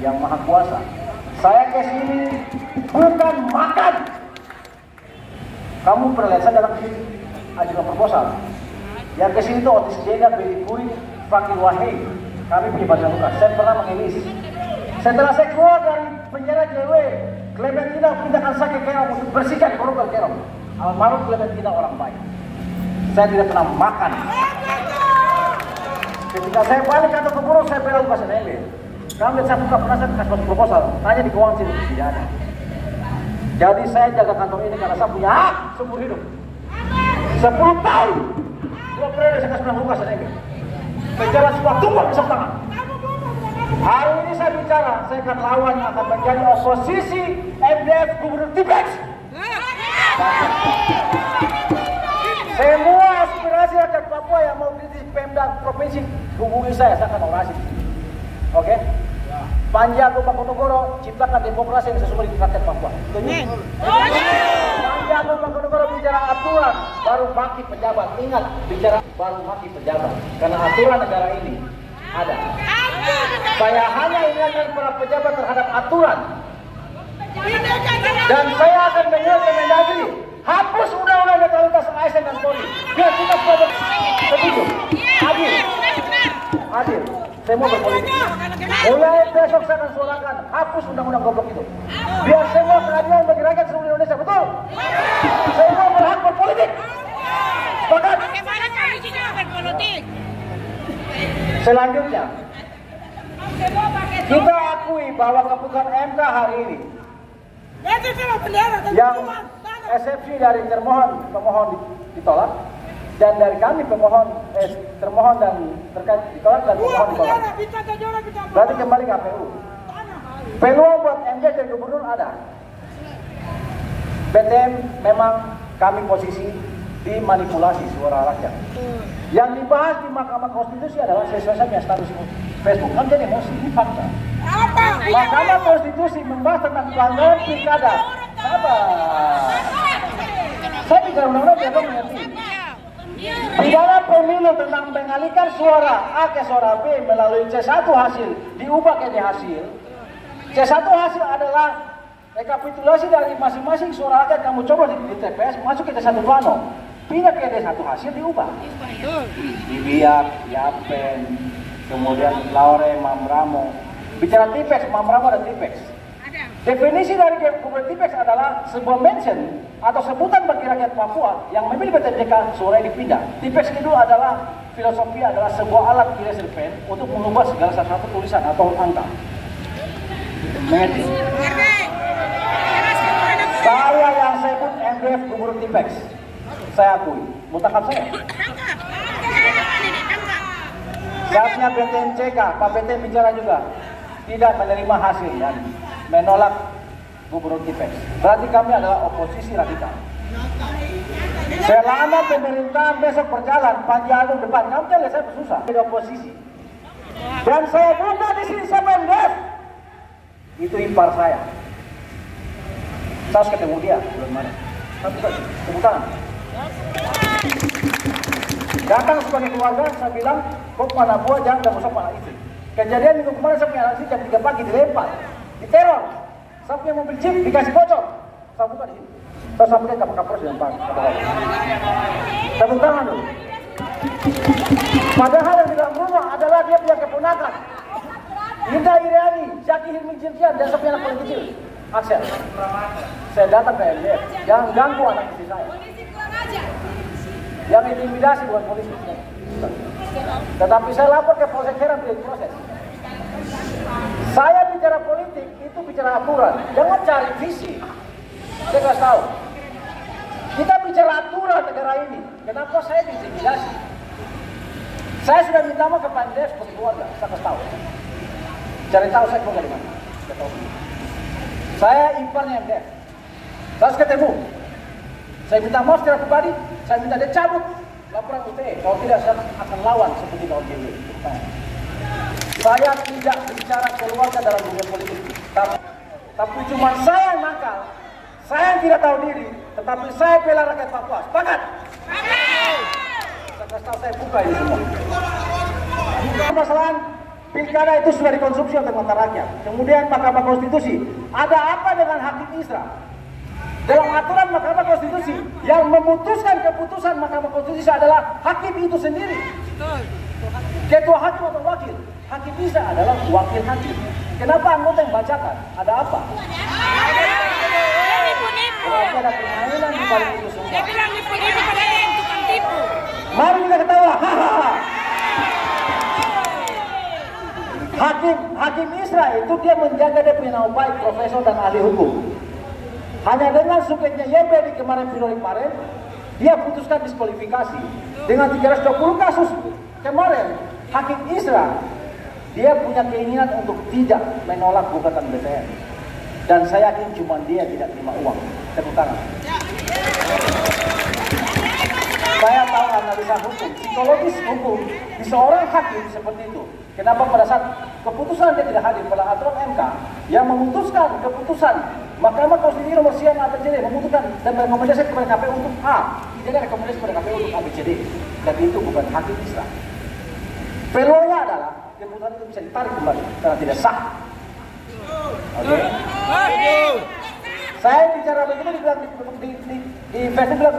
yang maha kuasa. Saya ke sini bukan makan. Kamu pernah lihat saya datang ke sini ajukan proposal. Yang ke sini tuh Otis Jeda, Beli Kuri, Fakir Wahid. Kami punya baca luka. Saya pernah mengemis. Setelah saya keluar dari penjara JW, Clementina pindahkan saya ke Kerong untuk bersihkan korupsi Kerong. Almarhum Clementina orang baik. Saya tidak pernah makan. Ketika saya balik kantor gubernur, saya bela Lukas NMB. Kamu lihat saya buka pernah saya kasih proposal, tanya di keuangan sini, tidak ada. Jadi saya jaga kantor ini karena saya punya hak seumur hidup. 10 tahun, 2 periode saya kasih Lukas NMB. Menjalan sebuah tumpah besar tangan. Hari ini saya bicara, saya akan lawan yang akan menjadi oposisi MDF Gubernur T-Pex. Semua aspirasi rakyat Papua yang mau kritik Pemda provinsi hubungi saya akan orasi. Oke? Panja Agung Mangkunegoro ciptakan demokrasi yang sesuai dengan rakyat Papua. Panja Agung Mangkunegoro bicara aturan baru maki pejabat. Ingat, bicara baru maki pejabat. Karena aturan negara ini ada. Saya hanya ingatkan para pejabat terhadap aturan. Dan saya akan menyertai Mendagri. Hapus undang-undang netralitas ASN dan Polri. Biar kita semua bersetuju. Adil. Adil. Saya mau berpolitik. Mulai besok saya akan suarakan hapus undang-undang goblok itu. Biar semua keadilan bagi rakyat seluruh Indonesia. Betul? Saya mau berhak berpolitik. Sepakat? Bagaimana kami juga berpolitik? Selanjutnya, kita akui bahwa keputusan MK hari ini yang eksepsi dari pemohon ditolak, dan dari kami termohon dan terkait ditolak dan pemohon ditolak. Berarti kembali KPU. Peluang buat MD dan gubernur ada. BTM memang kami posisi dimanipulasi suara rakyat. Yang dibahas di Mahkamah Konstitusi adalah sesuai dengan status Facebook. Kan jadi emosi, ini fakta. Mahkamah Konstitusi membahas tentang pelanggaran pilkada. Saya bicara undang-undang biar dong mengerti. Pidana pemilu tentang mengalihkan suara A ke suara B melalui C1 hasil diubah ke D hasil. C1 hasil adalah rekapitulasi dari masing-masing suara rakyat kamu coba di TPS masuk ke C1 plano. Pindah ke D1 hasil diubah. Dibiak, Yapen, kemudian Laure, Mamramo. Bicara T-Pex, Mamramo dan T-Pex. Definisi dari Gubernur T-Pex adalah sebuah mention atau sebutan bagi rakyat Papua yang memilih BTJK suara dipindah. T-Pex itu adalah filosofi adalah sebuah alat eraser pen untuk mengubah segala sesuatu tulisan atau angka. Mengerti? Saya yang sebut MDF Gubernur T-Pex. Saya akui, mutakan saya. Siapnya BTMCK, Pak BTM bicara juga tidak menerima hasil dan menolak Gubernur T-Pex. Berarti kami adalah oposisi radikal. Selama pemerintahan besok berjalan, panjang depan, kamu jangan lihat saya bersusah. Jadi oposisi. Dan saya buka di sini saya MDF. Itu ipar saya. Saya harus ketemu dia bulan Maret. Tapi tepuk tangan. Datang sebagai keluarga, saya bilang, kok mana buah jangan gak usah mana itu. Kejadian minggu kemarin saya punya anak jam 3 pagi dilempar, diteror. Saya punya mobil jeep dikasih bocor. Saya buka di sini. Saya sampaikan ke Kapolres dengan Pak. Tepuk tangan dulu. Padahal yang di dalam rumah adalah dia punya keponakan. Indah Iriani, Zaki Hilmi Jirjian, dan saya punya anak paling kecil, Aksel. Saya datang ke MDF, jangan ganggu anak istri saya. Yang intimidasi bukan polisi. Tetapi saya lapor ke Polsek Serang tidak diproses. Saya bicara politik itu bicara aturan, jangan cari visi. Saya nggak tahu. Kita bicara aturan negara ini. Kenapa saya diintimidasi? Saya sudah minta maaf ke Pak MDF sebagai keluarga, saya kasih tahu. Cari tahu saya keluar dari mana. Saya iparnya MDF. Saya harus ketemu. Saya minta maaf secara pribadi, saya minta dia cabut laporan UTE. Kalau tidak saya akan lawan seperti tahun JW. Saya tidak bicara keluarga dalam dunia politik. Tapi cuma saya yang nakal, saya yang tidak tahu diri, tetapi saya bela rakyat Papua. Sepakat? Saya kasih tahu saya buka ini semua. Permasalahan pilkada itu sudah dikonsumsi oleh mata rakyat. Kemudian Mahkamah Konstitusi, ada apa dengan Hakim Isra? Dalam aturan Mahkamah Konstitusi, yang memutuskan keputusan Mahkamah Konstitusi adalah hakim itu sendiri. Ketua hakim atau wakil. Hakim Isra adalah wakil hakim. Kenapa anggota yang bacakan? Ada apa? Berarti ada permainan di balik itu semua. Dia bilang nipu-nipu pada yang tukang tipu. Mari kita ketawa. Hakim Isra itu dia menjaga dia punya nama baik, profesor dan ahli hukum. Hanya dengan suketnya YB di kemarin dia putuskan diskualifikasi. Dengan 320 kasus kemarin, Hakim Isra dia punya keinginan untuk tidak menolak gugatan BPN. Dan saya yakin cuma dia tidak terima uang. Tepuk tangan. Saya tahu analisa hukum, psikologis hukum di seorang hakim seperti itu. Kenapa pada saat keputusan dia tidak hadir pada aturan MK yang memutuskan keputusan Mahkamah Konstitusi nomor sekian ABCD memutuskan dan merekomendasikan kepada KPU untuk A, tidak rekomendasi kepada KPU untuk ABCD, dan itu bukan Hakim Isra. Peluangnya adalah keputusan itu bisa ditarik kembali karena tidak sah. Oke? Saya bicara begitu di Facebook bilang